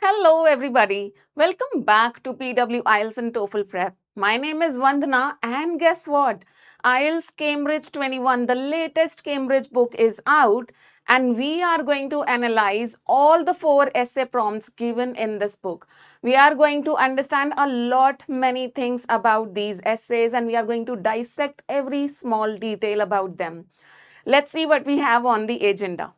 Hello everybody. Welcome back to PW IELTS and TOEFL Prep. My name is Vandana and guess what? IELTS Cambridge 21, the latest Cambridge book is out and we are going to analyze all the 4 essay prompts given in this book. We are going to understand a lot many things about these essays and we are going to dissect every small detail about them. Let's see what we have on the agenda.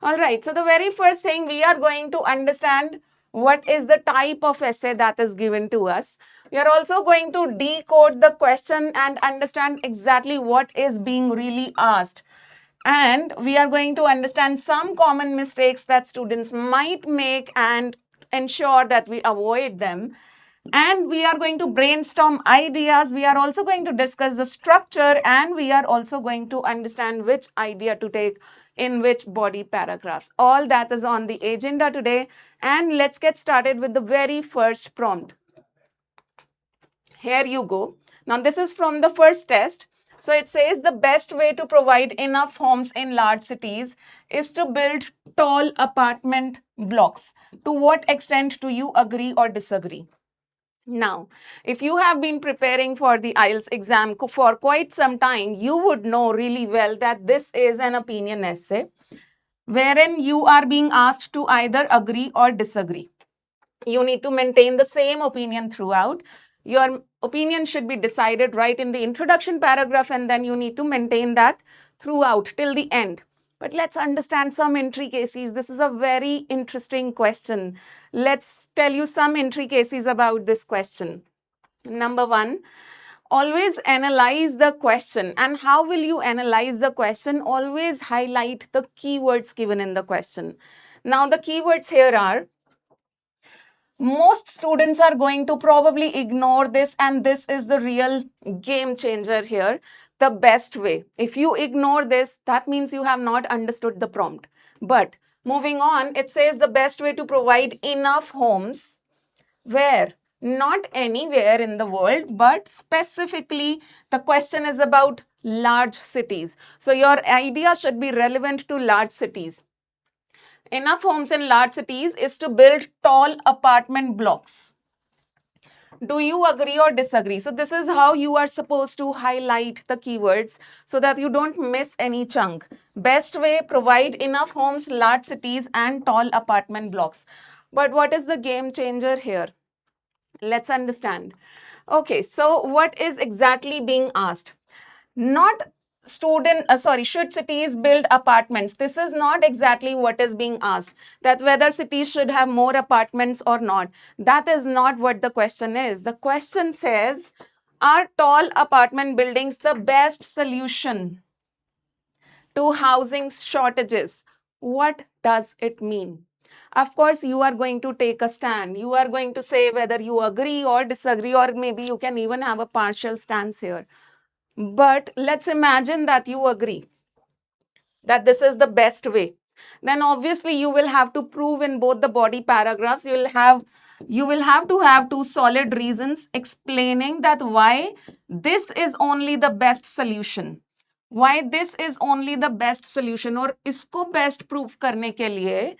All right, so the very first thing we are going to understand what is the type of essay that is given to us. We are also going to decode the question and understand exactly what is being really asked. And we are going to understand some common mistakes that students might make and ensure that we avoid them. And we are going to brainstorm ideas. We are also going to discuss the structure and we are also going to understand which idea to take in which body paragraphs. All that is on the agenda today. And let's get started with the very first prompt. Here you go. Now this is from the first test. So it says the best way to provide enough homes in large cities is to build tall apartment blocks. To what extent do you agree or disagree? Now, if you have been preparing for the IELTS exam for quite some time, you would know really well that this is an opinion essay wherein you are being asked to either agree or disagree. You need to maintain the same opinion throughout. Your opinion should be decided right in the introduction paragraph and then you need to maintain that throughout till the end. But let's understand some intricacies. This is a very interesting question. Let's tell you some intricacies about this question. Number one, always analyze the question. And how will you analyze the question? Always highlight the keywords given in the question. Now, the keywords here are, most students are going to probably ignore this, and this is the real game changer here. The best way. If you ignore this, that means you have not understood the prompt. But moving on, it says the best way to provide enough homes where? Not anywhere in the world, but specifically the question is about large cities. So your idea should be relevant to large cities. Enough homes in large cities is to build tall apartment blocks. Do you agree or disagree? So this is how you are supposed to highlight the keywords so that you don't miss any chunk. Best way, provide enough homes, large cities and tall apartment blocks. But what is the game changer here? Let's understand. Okay, so what is exactly being asked? Not should cities build apartments? This is not exactly what is being asked, that whether cities should have more apartments or not. That is not what the question is. The question says, are tall apartment buildings the best solution to housing shortages? What does it mean? Of course, you are going to take a stand. You are going to say whether you agree or disagree, or maybe you can even have a partial stance here. But let's imagine that you agree that this is the best way. Then obviously you will have to prove in both the body paragraphs. You will have to have 2 solid reasons explaining that why this is only the best solution. Why this is only the best solution, और इसको best prove करने के लिए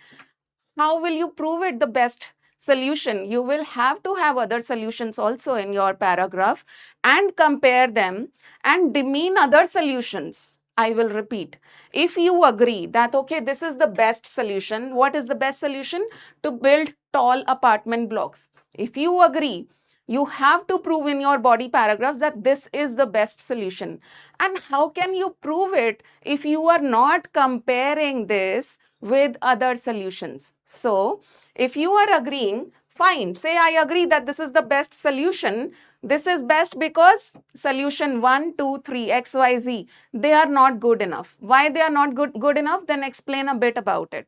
how will you prove it the best solution? You will have to have other solutions also in your paragraph and compare them and demean other solutions. I will repeat. If you agree that, okay, this is the best solution, what is the best solution? To build tall apartment blocks. If you agree, you have to prove in your body paragraphs that this is the best solution. And how can you prove it if you are not comparing this with other solutions? So, if you are agreeing, fine, say I agree that this is the best solution. This is best because solution 1, 2, 3, X, Y, Z, they are not good enough. Why they are not good enough? Then explain a bit about it.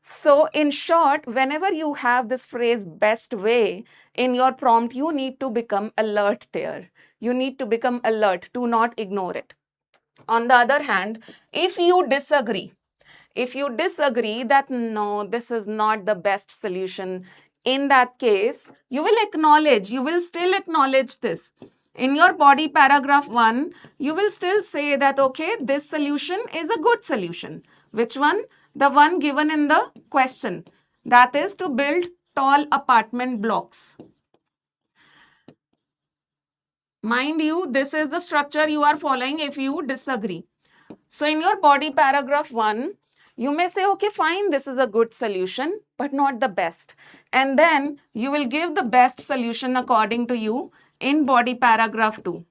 So in short, whenever you have this phrase best way in your prompt, you need to become alert there. You need to become alert. Do not ignore it. On the other hand, if you disagree that no, this is not the best solution, in that case, you will still acknowledge this. In your body paragraph 1, you will still say that, okay, this solution is a good solution. Which one? The one given in the question. That is to build tall apartment blocks. Mind you, this is the structure you are following if you disagree. So in your body paragraph 1, you may say, okay, fine, this is a good solution, but not the best. And then you will give the best solution according to you in body paragraph 2.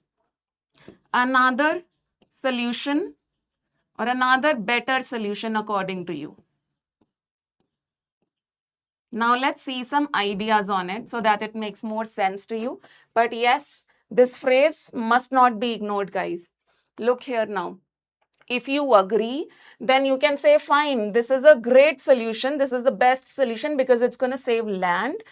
Another solution or another better solution according to you. Now let's see some ideas on it so that it makes more sense to you. But yes, this phrase must not be ignored, guys. Look here now. If you agree, then you can say, fine, this is a great solution. This is the best solution because it's going to save land.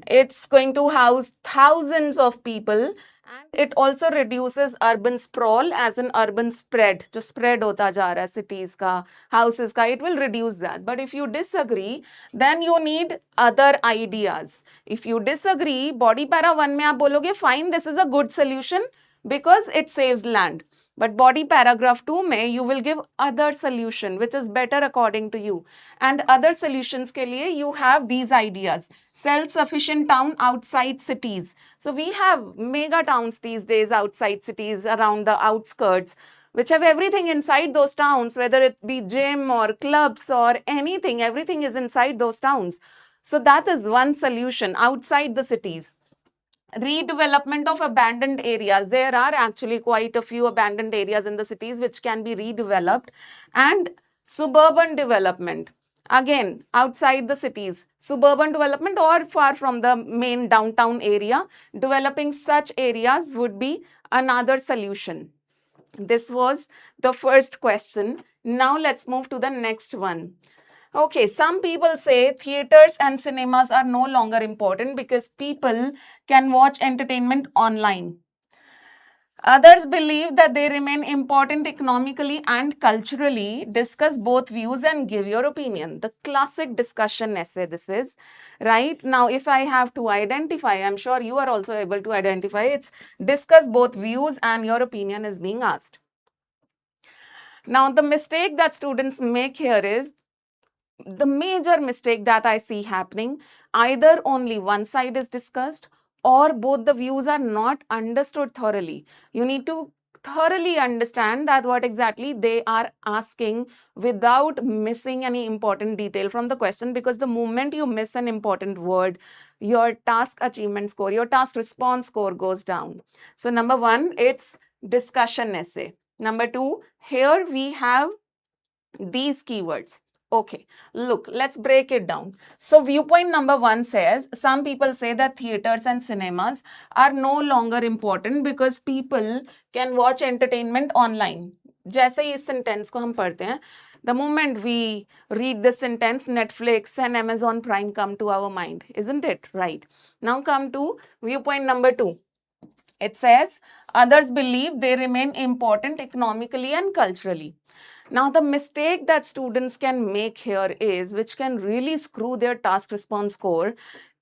It's going to house thousands of people. And it also reduces urban sprawl as an urban spread. जो spread होता जा रहा है cities का, houses का, it will reduce that. But if you disagree, then you need other ideas. If you disagree, body para 1 में आप बोलोगे, fine, this is a good solution because it saves land. But body paragraph 2 में you will give other solution which is better according to you. And other solutions के लिए you have these ideas. Self-sufficient town outside cities. So we have mega towns these days outside cities, around the outskirts, which have everything inside those towns, whether it be gym or clubs or anything, everything is inside those towns. So that is one solution outside the cities. Redevelopment of abandoned areas. There are actually quite a few abandoned areas in the cities which can be redeveloped. And suburban development. Again, outside the cities, suburban development or far from the main downtown area, developing such areas would be another solution. This was the first question. Now let's move to the next one. Okay, some people say theaters and cinemas are no longer important because people can watch entertainment online. Others believe that they remain important economically and culturally. Discuss both views and give your opinion. The classic discussion essay this is, right? Now, if I have to identify, I'm sure you are also able to identify, it's discuss both views and your opinion is being asked. Now, the mistake that students make here is, the major mistake that I see happening, either only one side is discussed or both the views are not understood thoroughly. You need to thoroughly understand that what exactly they are asking without missing any important detail from the question, because the moment you miss an important word, your task achievement score, your task response score goes down. So number 1, it's discussion essay. Number 2, here we have these keywords. Okay, look, let's break it down. So viewpoint number 1 says, some people say that theaters and cinemas are no longer important because people can watch entertainment online. जैसे ही इस sentence को हम पढ़ते हैं, the moment we read this sentence, Netflix and Amazon Prime come to our mind, isn't it? Right. Now come to viewpoint number 2. It says, others believe they remain important economically and culturally. Now, the mistake that students can make here is, which can really screw their task response score,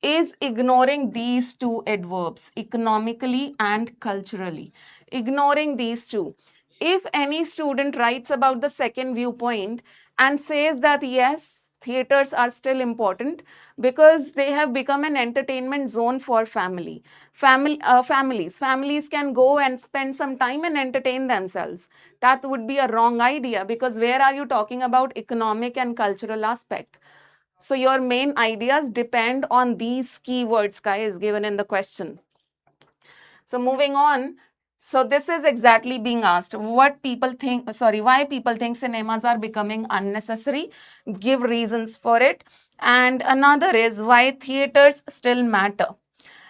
is ignoring these two adverbs, economically and culturally. Ignoring these two. If any student writes about the second viewpoint and says that yes, theaters are still important because they have become an entertainment zone for families. Families can go and spend some time and entertain themselves. That would be a wrong idea, because where are you talking about economic and cultural aspect? So your main ideas depend on these keywords, guys, given in the question. So moving on. So this is exactly being asked. What people think, why people think cinemas are becoming unnecessary. Give reasons for it. And another is why theaters still matter.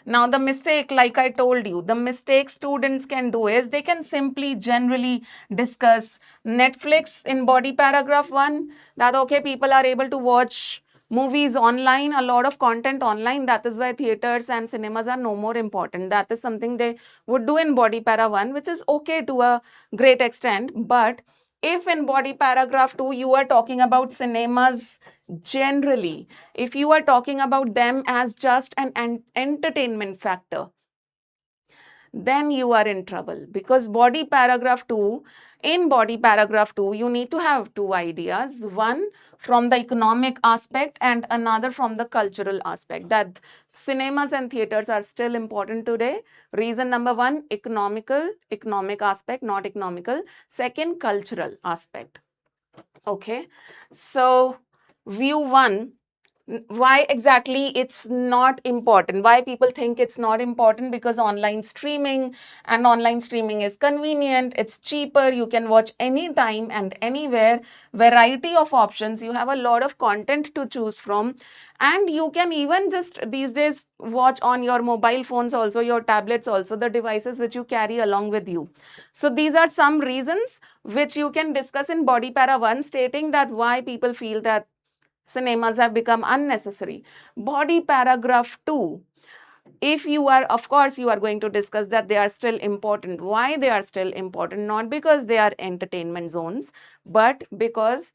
Now, the mistake, like I told you, the mistake students can do is they can simply generally discuss Netflix in body paragraph 1, that okay, people are able to watch movies online, a lot of content online. That is why theaters and cinemas are no more important. That is something they would do in body para 1, which is okay to a great extent. But if in body paragraph 2, you are talking about cinemas generally, if you are talking about them as just an entertainment factor, then you are in trouble, because body paragraph 2 In body paragraph 2, you need to have two ideas, one from the economic aspect and another from the cultural aspect, that cinemas and theaters are still important today. Reason number one, economic aspect, not economical. Second, cultural aspect. Okay, so view one, why exactly it's not important, why people think it's not important, because online streaming is convenient, it's cheaper, you can watch anytime and anywhere, variety of options, you have a lot of content to choose from, and you can even just these days watch on your mobile phones also, your tablets also, the devices which you carry along with you. So these are some reasons which you can discuss in body para 1, stating that why people feel that cinemas have become unnecessary. Body paragraph 2, if you are, of course, you are going to discuss that they are still important. Why they are still important? Not because they are entertainment zones, but because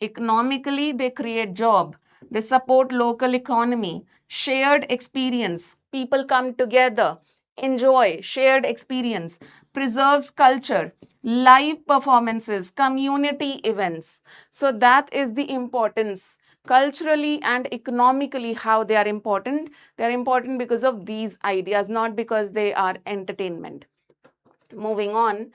economically they create job, they support local economy, shared experience, people come together, enjoy shared experience, preserves culture, live performances, community events. So that is the importance culturally and economically, how they are important. They are important because of these ideas, not because they are entertainment. Moving on.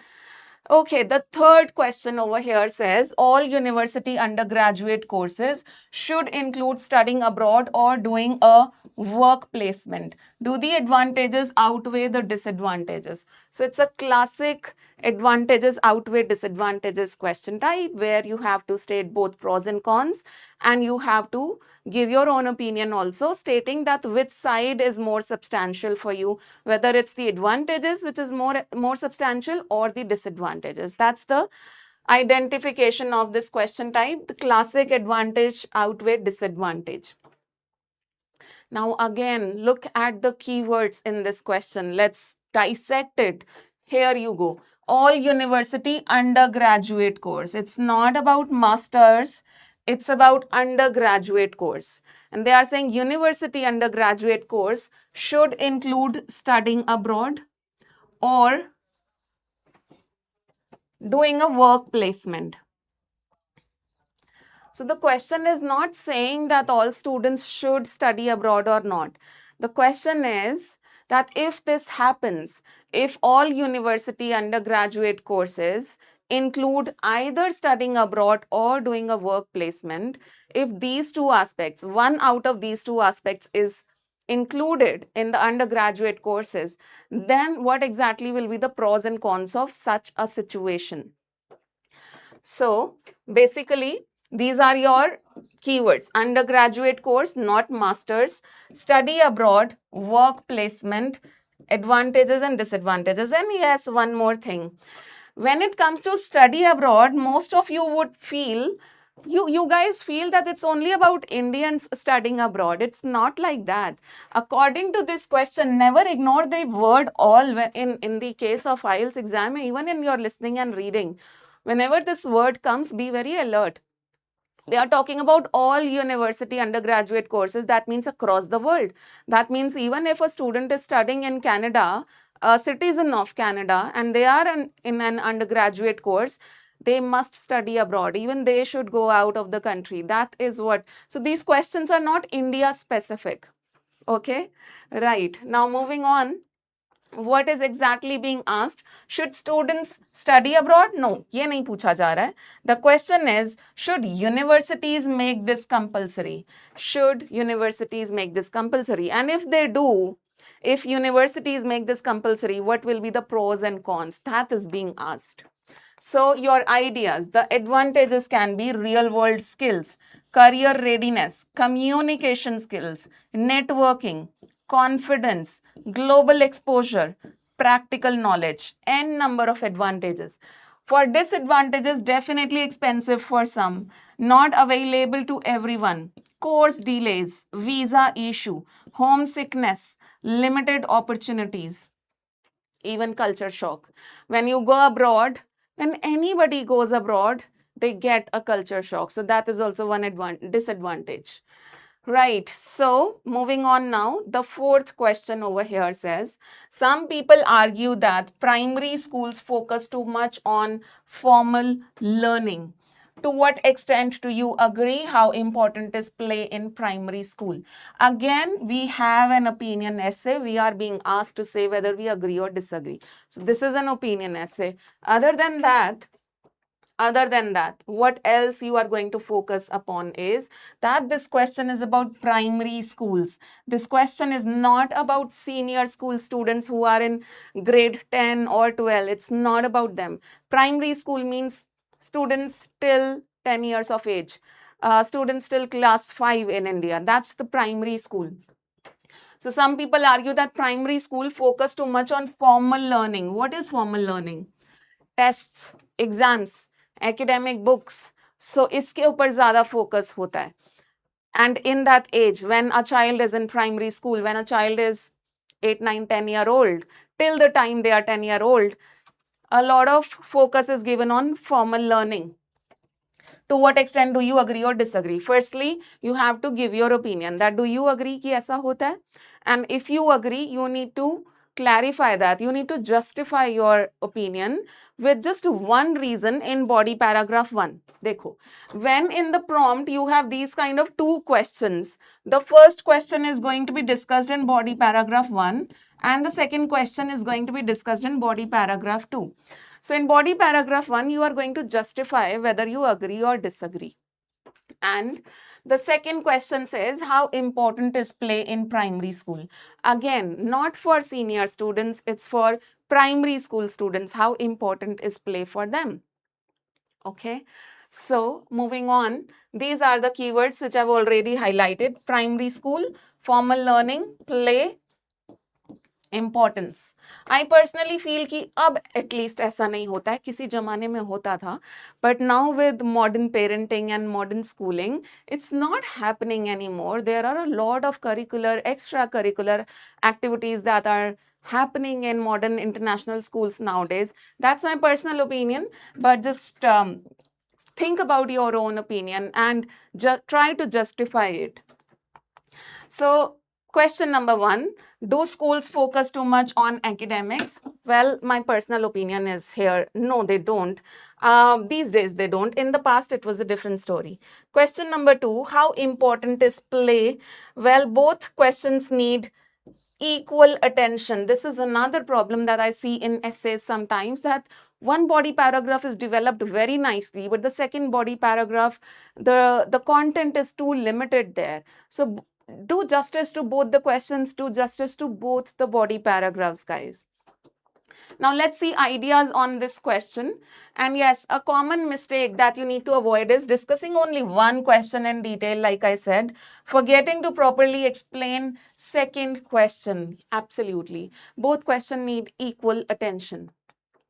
Okay, the third question over here says all university undergraduate courses should include studying abroad or doing a work placement. Do the advantages outweigh the disadvantages? So it's a classic advantages outweigh disadvantages question type, where you have to state both pros and cons, and you have to give your own opinion also, stating that which side is more substantial for you, whether it's the advantages which is more substantial or the disadvantages. That's the identification of this question type, the classic advantage outweigh disadvantage. Now again, look at the keywords in this question. Let's dissect it. Here you go. All university undergraduate course. It's not about masters. It's about undergraduate course. And they are saying university undergraduate course should include studying abroad or doing a work placement. So the question is not saying that all students should study abroad or not. The question is that if this happens, if all university undergraduate courses include either studying abroad or doing a work placement, if these two aspects, one out of these two aspects is included in the undergraduate courses, then what exactly will be the pros and cons of such a situation? So basically, these are your keywords: undergraduate course, not masters, study abroad, work placement, advantages and disadvantages. And yes, one more thing. When it comes to study abroad, most of you would feel, you guys feel that it's only about Indians studying abroad. It's not like that. According to this question, never ignore the word all in the case of IELTS exam, even in your listening and reading. Whenever this word comes, be very alert. They are talking about all university undergraduate courses. That means across the world. That means even if a student is studying in Canada, a citizen of Canada, and they are in an undergraduate course, they must study abroad. Even they should go out of the country. That is what. So these questions are not India specific. Okay, right. Now moving on. What is exactly being asked? Should students study abroad? No, ये नहीं पूछा जा रहा है. The question is, should universities make this compulsory? Should universities make this compulsory? And if they do, if universities make this compulsory, what will be the pros and cons? That is being asked. So your ideas, the advantages can be real world skills, career readiness, communication skills, networking, confidence, global exposure, practical knowledge, n number of advantages. For disadvantages, definitely expensive for some, not available to everyone, course delays, visa issue, homesickness, limited opportunities, even culture shock. When you go abroad, when anybody goes abroad, they get a culture shock. So that is also one disadvantage. Right. So, moving on now, the fourth question over here says, some people argue that primary schools focus too much on formal learning. To what extent do you agree? How important is play in primary school? Again, we have an opinion essay. We are being asked to say whether we agree or disagree. So, this is an opinion essay. Other than that, what else you are going to focus upon is that this question is about primary schools. This question is not about senior school students who are in grade 10 or 12. It's not about them. Primary school means students till 10 years of age, students till class 5 in India. That's the primary school. So some people argue that primary school focus too much on formal learning. What is formal learning? Tests, exams, academic books, so इसके ऊपर ज़्यादा focus होता है. And in that age, when a child is in primary school, when a child is 8, 9, 10-year old, till the time they are 10-year old, a lot of focus is given on formal learning. To what extent do you agree or disagree? Firstly, you have to give your opinion that do you agree कि ऐसा होता है? And if you agree, you need to clarify that. You need to justify your opinion with just one reason in body paragraph 1. देखो, when in the prompt you have these kind of two questions, the first question is going to be discussed in body paragraph 1 and the second question is going to be discussed in body paragraph 2. So in body paragraph 1, you are going to justify whether you agree or disagree. And the second question says, how important is play in primary school? Again, not for senior students, it's for primary school students. How important is play for them? Okay. So moving on, these are the keywords which I've already highlighted. Primary school, formal learning, play, importance. I personally feel कि अब at least ऐसा नहीं होता है, किसी जमाने में होता था, but now with modern parenting and modern schooling it's not happening any more. There are a lot of curricular, extra curricular activities that are happening in modern international schools nowadays. That's my personal opinion, but just think about your own opinion and try to justify it. So, question number 1, do schools focus too much on academics? Well, my personal opinion is here, no, they don't. These days, they don't. In the past, it was a different story. Question number 2, how important is play? Well, both questions need equal attention. This is another problem that I see in essays sometimes, that one body paragraph is developed very nicely, but the second body paragraph, the content is too limited there. So do justice to both the questions, do justice to both the body paragraphs, guys. Now let's see ideas on this question. And yes, a common mistake that you need to avoid is discussing only one question in detail, like I said, forgetting to properly explain second question. Absolutely. Both questions need equal attention.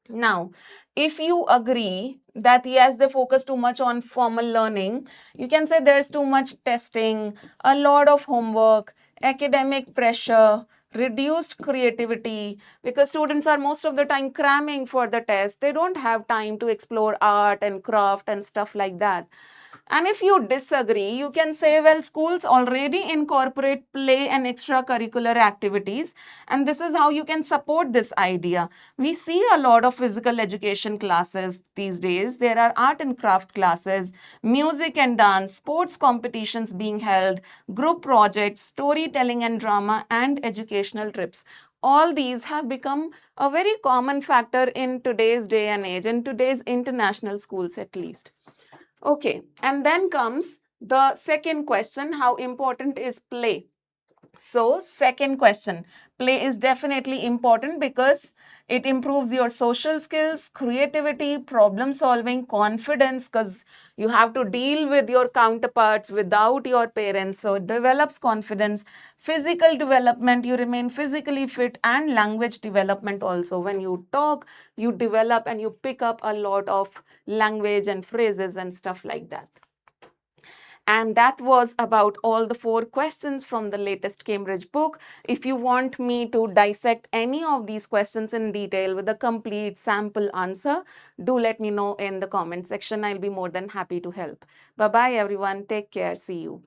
Now, if you agree that yes, they focus too much on formal learning, you can say there's too much testing, a lot of homework, academic pressure, reduced creativity, because students are most of the time cramming for the test. They don't have time to explore art and craft and stuff like that. And if you disagree, you can say, well, schools already incorporate play and extracurricular activities, and this is how you can support this idea. We see a lot of physical education classes these days. There are art and craft classes, music and dance, sports competitions being held, group projects, storytelling and drama, and educational trips. All these have become a very common factor in today's day and age, in today's international schools at least. Okay, and then comes the second question, how important is play? So, second question, play is definitely important because it improves your social skills, creativity, problem solving, confidence, because you have to deal with your counterparts without your parents. So, it develops confidence, physical development, you remain physically fit, and language development also. When you talk, you develop and you pick up a lot of language and phrases and stuff like that. And that was about all the 4 questions from the latest Cambridge book. If you want me to dissect any of these questions in detail with a complete sample answer, do let me know in the comment section. I'll be more than happy to help. Bye-bye, everyone. Take care. See you.